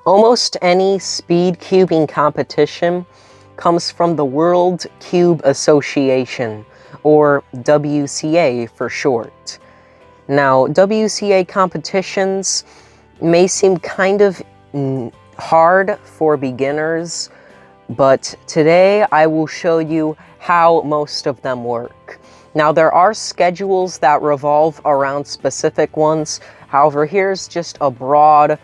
Almost any speed cubing competition comes from the World Cube Association, or WCA for short. Now, WCA competitions may seem kind of hard for beginners, but today I will show you how most of them work. Now, there are schedules that revolve around specific ones. However, here's just a broad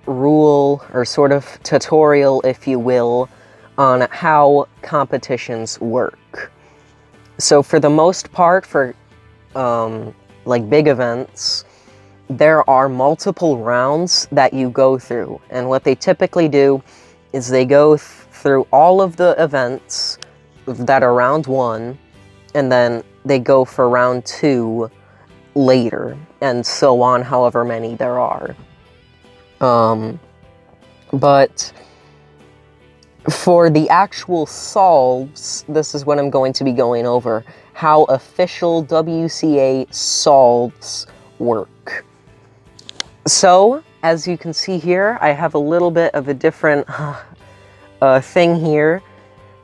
rule or sort of tutorial, if you will, on how competitions work. So for the most part, for like big events, there are multiple rounds that you go through. And what they typically do is they go through all of the events that are round 1, and then they go for round 2 later, and so on, however many there are. But for the actual solves, this is what I'm going to be going over, how official WCA solves work. So, as you can see here, I have a little bit of a different thing here.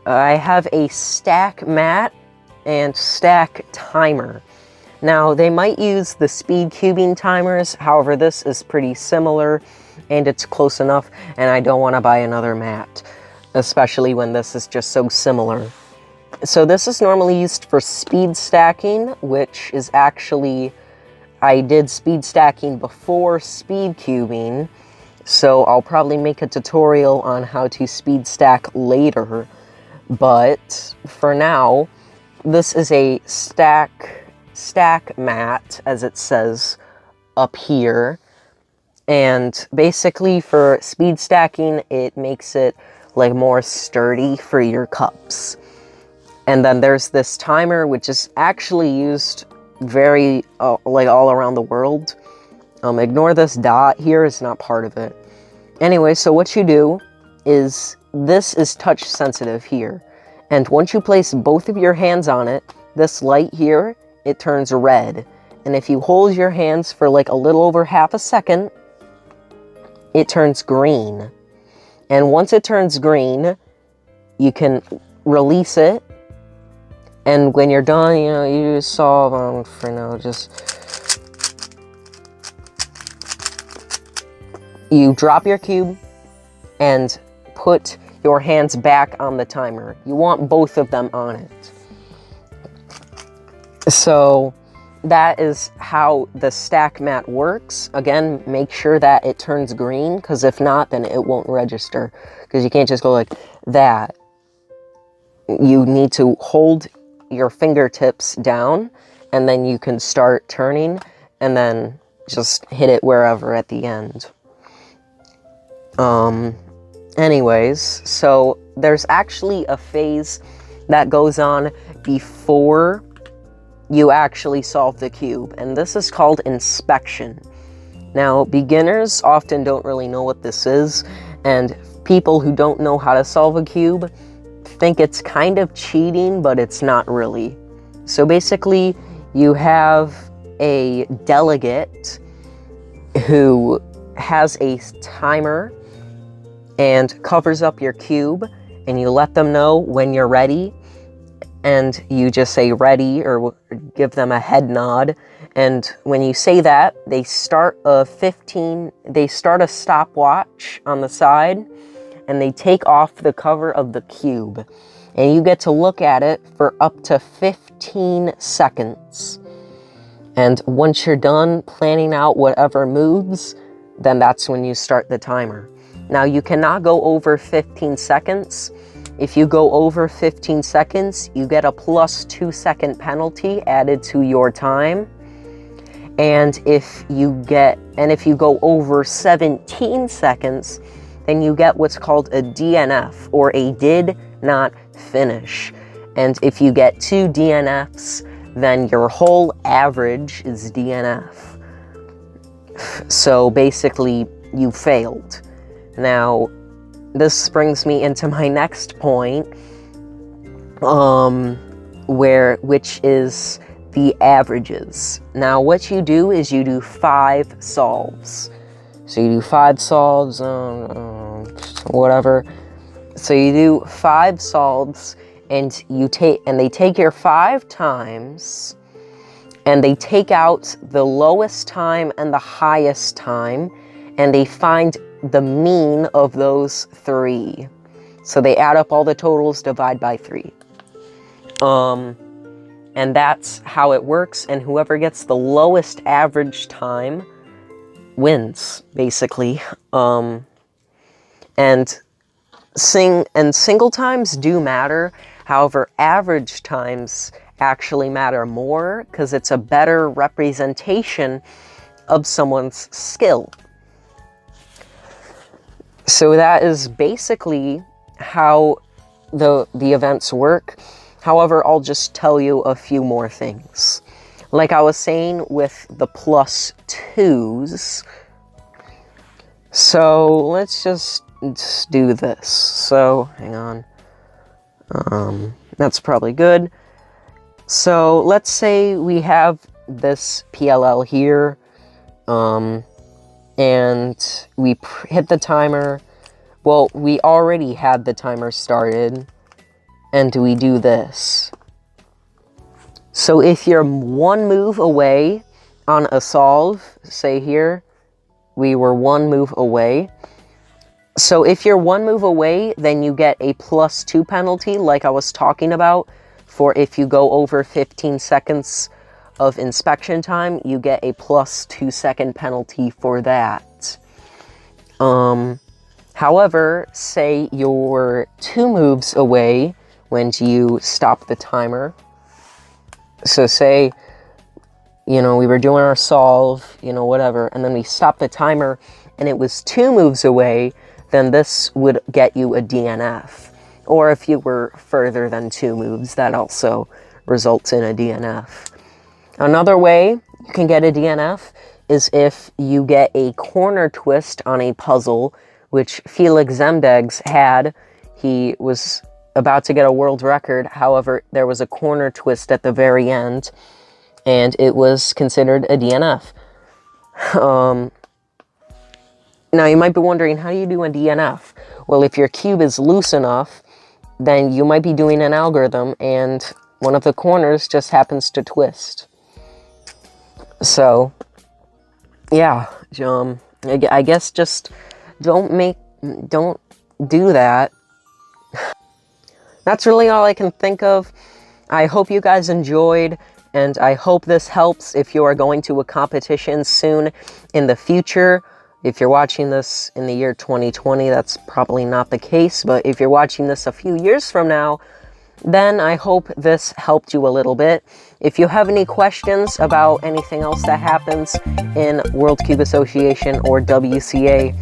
I have a stack mat and stack timer. Now, they might use the speed cubing timers, however, this is pretty similar, and it's close enough, and I don't want to buy another mat, especially when this is just so similar. So this is normally used for speed stacking, which is actually, I did speed stacking before speed cubing, so I'll probably make a tutorial on how to speed stack later, but for now, this is a stack mat, as it says up here, and basically for speed stacking, it makes it like more sturdy for your cups. And then there's this timer, which is actually used very like all around the world. Ignore this dot here, it's not part of it. Anyway, so what you do is, this is touch sensitive here, and once you place both of your hands on it, this light here, it turns red. And if you hold your hands for like a little over half a second, it turns green. And once it turns green, you can release it. And when you're done, you know, you solve, for now, you drop your cube and put your hands back on the timer. You want both of them on it. So that is how the stack mat works. Again, make sure that it turns green, because if not, then it won't register. Because you can't just go like that. You need to hold your fingertips down, and then you can start turning, and then just hit it wherever at the end. Anyways, so there's actually a phase that goes on before you actually solve the cube, and this is called inspection. Now, beginners often don't really know what this is, and people who don't know how to solve a cube think it's kind of cheating, but it's not really. So basically, you have a delegate who has a timer and covers up your cube, and you let them know when you're ready, and you just say ready, or give them a head nod. And when you say that, they start a stopwatch on the side, and they take off the cover of the cube. And you get to look at it for up to 15 seconds. And once you're done planning out whatever moves, then that's when you start the timer. Now, you cannot go over 15 seconds. If you go over 15 seconds, you get a plus 2-second penalty added to your time. And if you go over 17 seconds, then you get what's called a DNF, or a did not finish. And if you get 2 DNFs, then your whole average is DNF. So basically, you failed. Now, this brings me into my next point, which is the averages. Now, what you do is you do 5 solves. So you do 5 solves, whatever. So you do 5 solves, and they take your 5 times, and they take out the lowest time and the highest time, and they find the mean of those 3. So they add up all the totals, divide by 3. And that's how it works, and whoever gets the lowest average time wins, basically. And single times do matter. However, average times actually matter more because it's a better representation of someone's skill. So that is basically how the events work. However, I'll just tell you a few more things. Like I was saying with the +2s. So let's just do this. So hang on. That's probably good. So let's say we have this PLL here, and we hit the timer. Well, we already had the timer started, and we do this. So if you're 1 move away on a solve, say here, we were 1 move away. So if you're 1 move away, then you get a +2 penalty, like I was talking about. For if you go over 15 seconds of inspection time, you get a +2 second penalty for that. However, say you're 2 moves away when you stop the timer. So say, we were doing our solve, whatever, and then we stopped the timer and it was 2 moves away, then this would get you a DNF. Or if you were further than 2 moves, that also results in a DNF. Another way you can get a DNF is if you get a corner twist on a puzzle, which Felix Zemdegs had. He was about to get a world record, however, there was a corner twist at the very end, and it was considered a DNF. Now, you might be wondering, how do you do a DNF? Well, if your cube is loose enough, then you might be doing an algorithm, and one of the corners just happens to twist. So, yeah, I guess just don't do that. That's really all I can think of. I hope you guys enjoyed, and I hope this helps if you are going to a competition soon in the future. If you're watching this in the year 2020, that's probably not the case, but if you're watching this a few years from now, then I hope this helped you a little bit. If you have any questions about anything else that happens in World Cube Association or WCA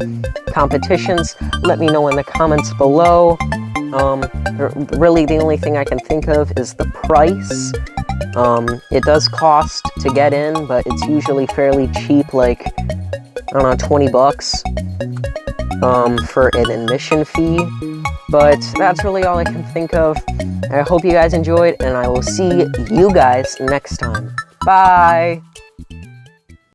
competitions, let me know in the comments below. Really, the only thing I can think of is the price. It does cost to get in, but it's usually fairly cheap, like, I don't know, 20 bucks for an admission fee. But that's really all I can think of. I hope you guys enjoyed, and I will see you guys next time. Bye!